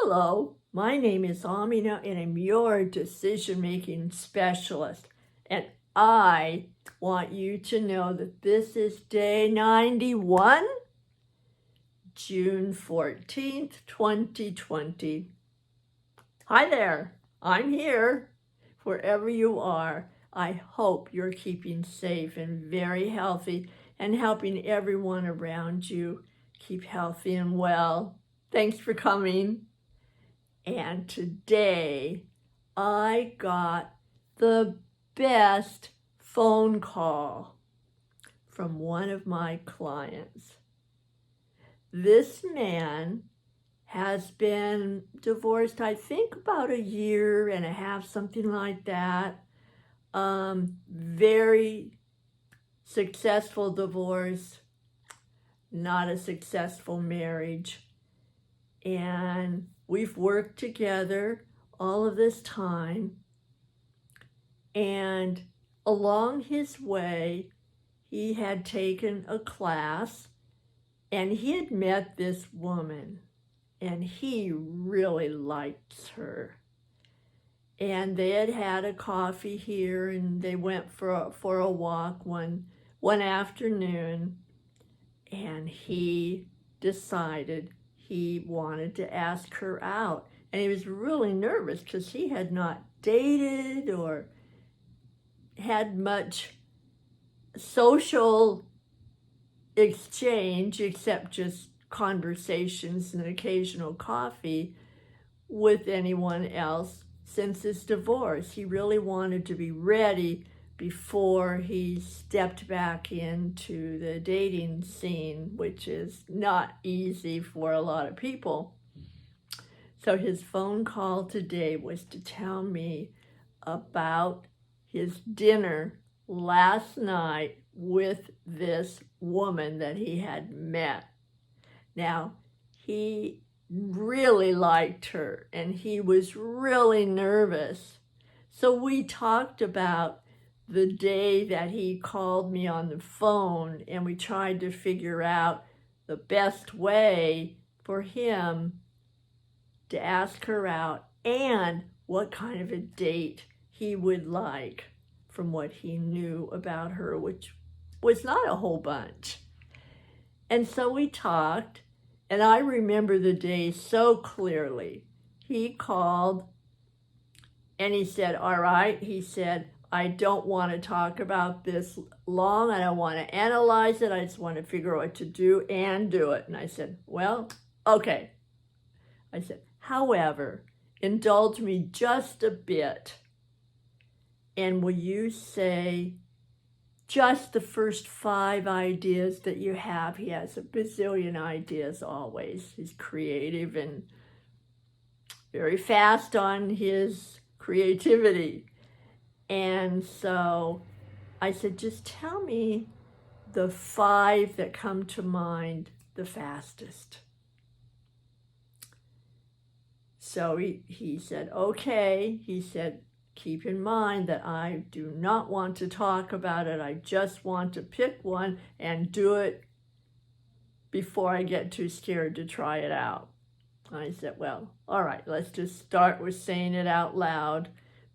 Hello, my name is Amina and I'm your decision-making specialist. And I want you to know that this is day 91, June 14th, 2020. Hi there, I'm here. Wherever you are, I hope you're keeping safe and very healthy and helping everyone around you keep healthy and well. Thanks for coming. And today I got the best phone call from one of my clients. This man has been divorced, I think about a year and a half, something like that. Very successful divorce, not a successful marriage. And we've worked together all of this time. And along his way, he had taken a class and he had met this woman and he really liked her. And they had had a coffee here and they went for a walk one afternoon, and he decided he wanted to ask her out. And he was really nervous because he had not dated or had much social exchange except just conversations and occasional coffee with anyone else since his divorce. He really wanted to be ready before he stepped back into the dating scene, which is not easy for a lot of people. So his phone call today was to tell me about his dinner last night with this woman that he had met. Now, he really liked her and he was really nervous. So we talked about the day that he called me on the phone and we tried to figure out the best way for him to ask her out and what kind of a date he would like from what he knew about her, which was not a whole bunch. And so we talked, and I remember the day so clearly. He called and he said, all right, he said, I don't want to talk about this long. I don't want to analyze it. I just want to figure out what to do and do it. And I said, well, okay. I said, however, indulge me just a bit. And will you say just the first 5 ideas that you have? He has a bazillion ideas always. He's creative and very fast on his creativity. And so I said, just tell me the 5 that come to mind the fastest. So he said, okay. He said, keep in mind that I do not want to talk about it. I just want to pick one and do it before I get too scared to try it out. I said, well, all right, let's just start with saying it out loud,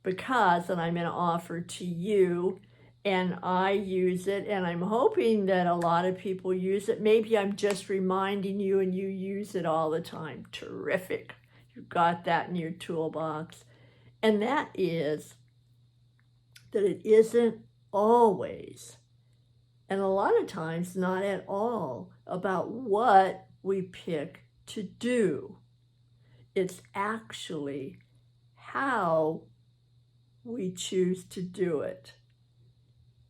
because then I'm going to offer to you and I use it, and I'm hoping that a lot of people use it. Maybe I'm just reminding you and you use it all the time. Terrific. You've got that in your toolbox. And that is that it isn't always, and a lot of times not at all, about what we pick to do. It's actually how we choose to do it.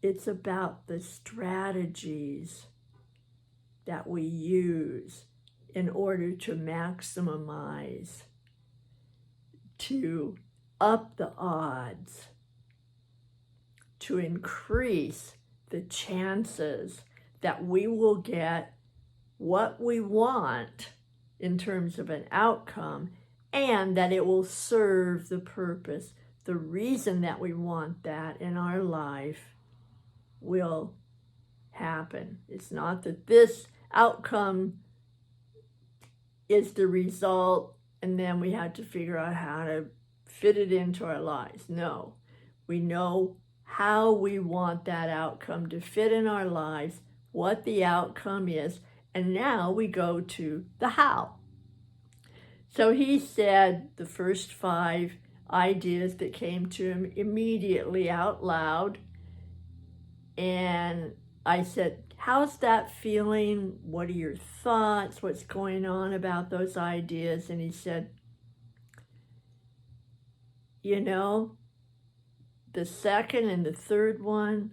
It's about the strategies that we use in order to maximize, to up the odds, to increase the chances that we will get what we want in terms of an outcome, and that it will serve the purpose. The reason that we want that in our life will happen. It's not that this outcome is the result and then we had to figure out how to fit it into our lives. No, we know how we want that outcome to fit in our lives, what the outcome is, and now we go to the how. So he said the first 5 ideas that came to him immediately out loud. And I said, how's that feeling? What are your thoughts? What's going on about those ideas? And he said, you know, the second and the third one,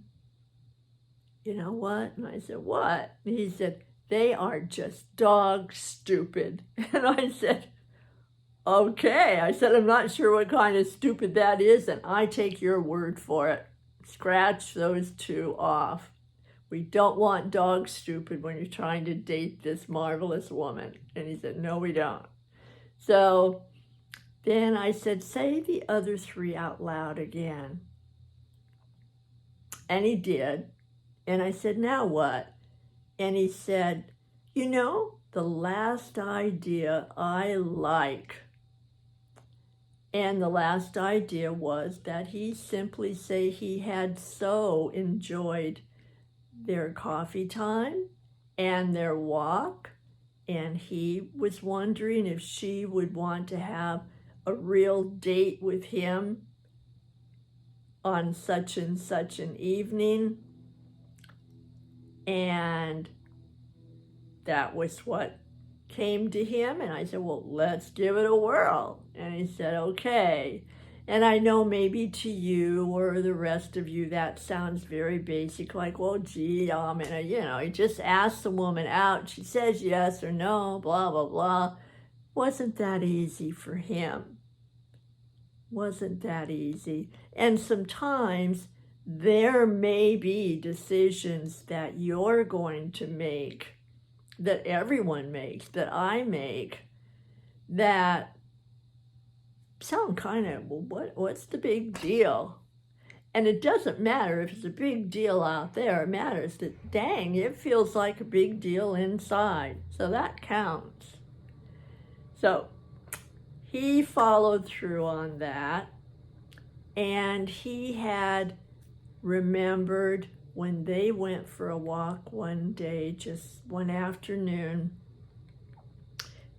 you know what? And I said, what? And he said, they are just dog stupid. And I said, okay. I said, I'm not sure what kind of stupid that is, and I take your word for it. Scratch those 2 off. We don't want dog stupid when you're trying to date this marvelous woman. And he said, no, we don't. So then I said, say the other 3 out loud again. And he did. And I said, now what? And he said, you know, the last idea I like. And the last idea was that he simply say he had so enjoyed their coffee time and their walk, and he was wondering if she would want to have a real date with him on such and such an evening. And that was what came to him. And I said, well, let's give it a whirl. And he said, okay. And I know maybe to you or the rest of you that sounds very basic, like, well, gee, he just asked the woman out. She says yes or no, blah, blah, blah. Wasn't that easy for him? Wasn't that easy? And sometimes there may be decisions that you're going to make, that everyone makes, that I make, that sound kind of, well, what's the big deal? And it doesn't matter if it's a big deal out there. It matters that, dang, it feels like a big deal inside. So that counts. So he followed through on that. And he had remembered when they went for a walk one day, just one afternoon,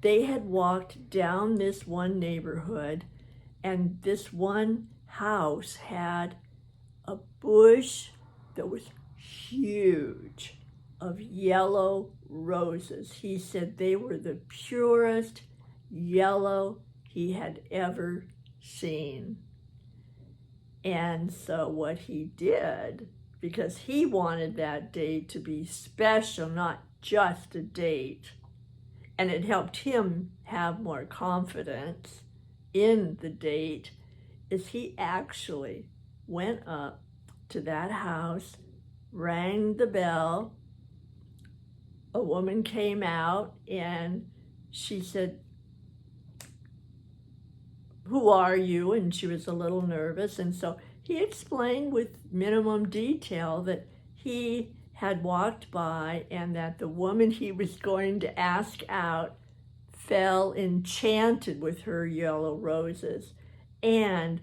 they had walked down this one neighborhood, and this one house had a bush that was huge of yellow roses. He said they were the purest yellow he had ever seen. And so what he did, because he wanted that date to be special, not just a date, and it helped him have more confidence in the date, is he actually went up to that house, rang the bell. A woman came out and she said, who are you? And she was a little nervous. And so he explained with minimum detail that he had walked by and that the woman he was going to ask out fell enchanted with her yellow roses. And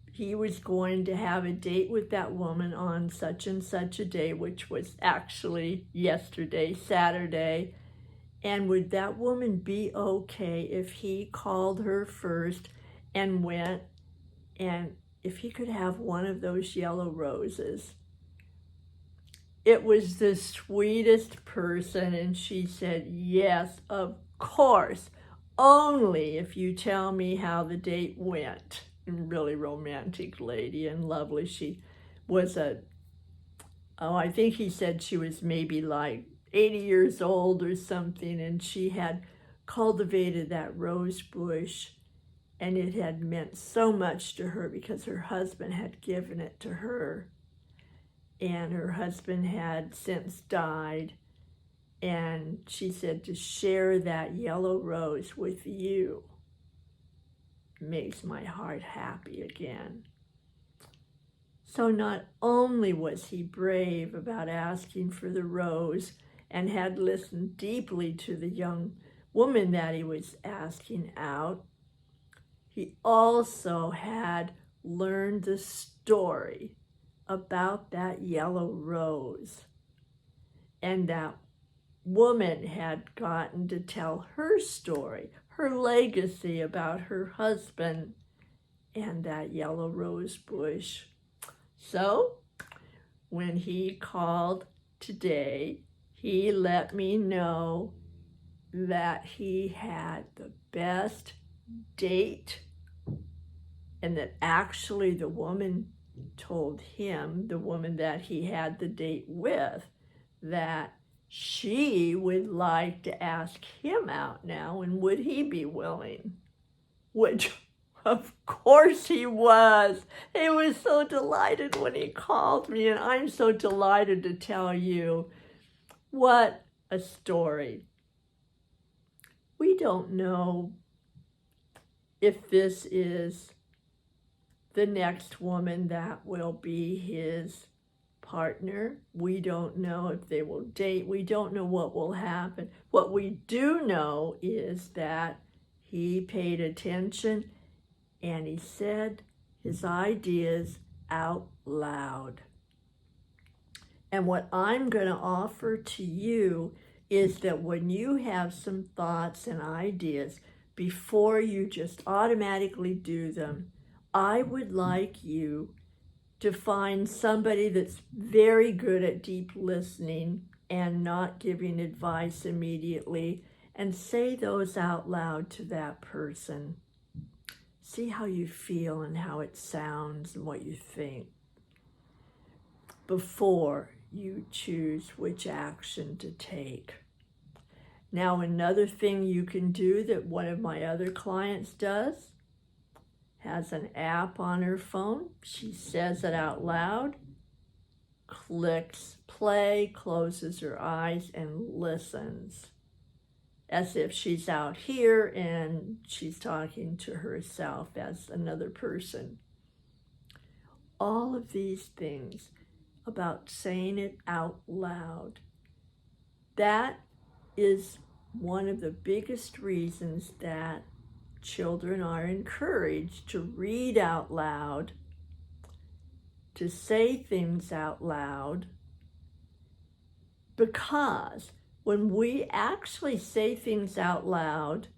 he was going to have a date with that woman on such and such a day, which was actually yesterday, Saturday. And would that woman be okay if he called her first and went, and if he could have one of those yellow roses? It was the sweetest person, and she said, yes, of course, only if you tell me how the date went. And really romantic lady and lovely. She was I think he said she was maybe like 80 years old or something, and she had cultivated that rose bush, and it had meant so much to her because her husband had given it to her. And her husband had since died. And she said, to share that yellow rose with you makes my heart happy again. So not only was he brave about asking for the rose and had listened deeply to the young woman that he was asking out, he also had learned the story about that yellow rose. And that woman had gotten to tell her story, her legacy about her husband and that yellow rose bush. So when he called today, he let me know that he had the best date, and that actually the woman told him, the woman that he had the date with, that she would like to ask him out now, and would he be willing? Which, of course he was. He was so delighted when he called me, and I'm so delighted to tell you. What a story. We don't know if this is the next woman that will be his partner. We don't know if they will date. We don't know what will happen. What we do know is that he paid attention and he said his ideas out loud. And what I'm going to offer to you is that when you have some thoughts and ideas, before you just automatically do them, I would like you to find somebody that's very good at deep listening and not giving advice immediately, and say those out loud to that person. See how you feel and how it sounds and what you think before you choose which action to take. Now, another thing you can do that one of my other clients does, has an app on her phone. She says it out loud, clicks play, closes her eyes, and listens as if she's out here and she's talking to herself as another person. All of these things about saying it out loud, that is one of the biggest reasons that children are encouraged to read out loud, to say things out loud, because when we actually say things out loud,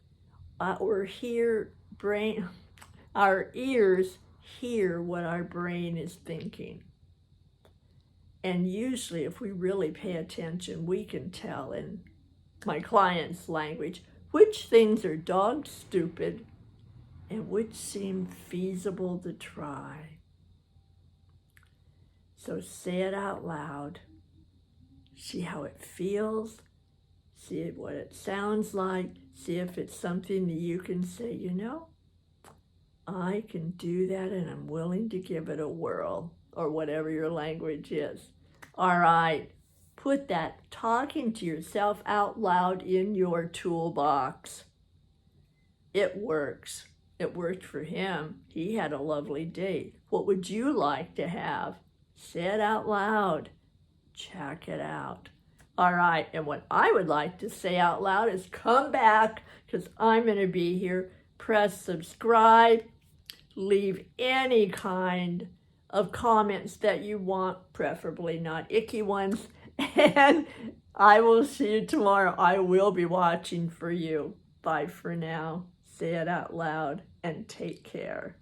our ears hear what our brain is thinking. And usually, if we really pay attention, we can tell in my client's language which things are dog stupid and which seem feasible to try. So say it out loud. See how it feels. See what it sounds like. See if it's something that you can say, you know, I can do that and I'm willing to give it a whirl, or whatever your language is. All right, put that talking to yourself out loud in your toolbox. It works. It worked for him. He had a lovely date. What would you like to have? Say it out loud. Check it out. All right, and what I would like to say out loud is come back, because I'm going to be here. Press subscribe. Leave any kind of comments that you want, preferably not icky ones. And I will see you tomorrow. I will be watching for you. Bye for now. Say it out loud and take care.